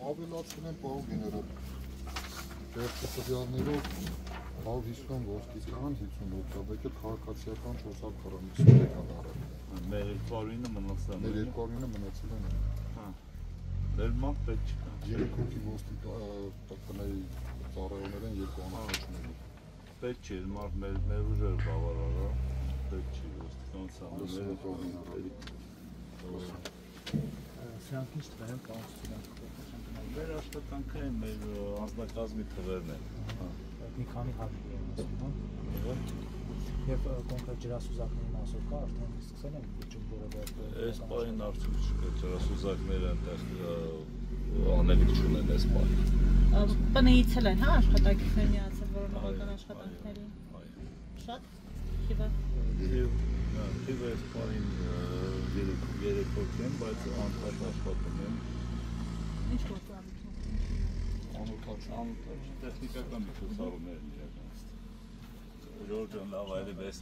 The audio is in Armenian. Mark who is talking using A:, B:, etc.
A: ավելացել են պարոն գեներալ տվյալներով 150 ոստիկան, 50 օգտատեր, քաղաքացիական 4 հատ քառամիքսներ արել։
B: Մեր 200-ը մնացել են։
A: Մեր 200-ը մնացել են։
B: Հա։ Դեր մոտ պետք չկա։
A: 3 հոգի ոստիկների ծառայողներ են 2 անհատներ։
B: Պետք չէ, մեր ուժերը բավարար է, պետք չի ոստիկանության։
C: Սրանք ինչ տվեր են կանոնությունը։
B: Մեր աշխատանքը են, մեր անձնակազմի թվերն են։
C: Մի քանի հարկի են ասում, հա։ Եվ կոնկրետ ջրասուզակների մասով կա, արդեն սկսել են իջում որևէ։
B: Այս պահին արդյոք չկա, ջրասուզակները այնտեղ անելիք չունեն այս պահին։
D: ՊՆԻ-ից են, հա, աշխատակիցներ միացել որոնողական աշխատանքներին։ Շատ թիվը։
B: Թիվը այս պահին 3 հոգի են, բայց անթաշ աշխատում են։
D: Ինչ գործառույթ։
B: Անթաշ տեխնիկական միջոցառումներ են իրականացնում։ Ժորժան լավ այլևս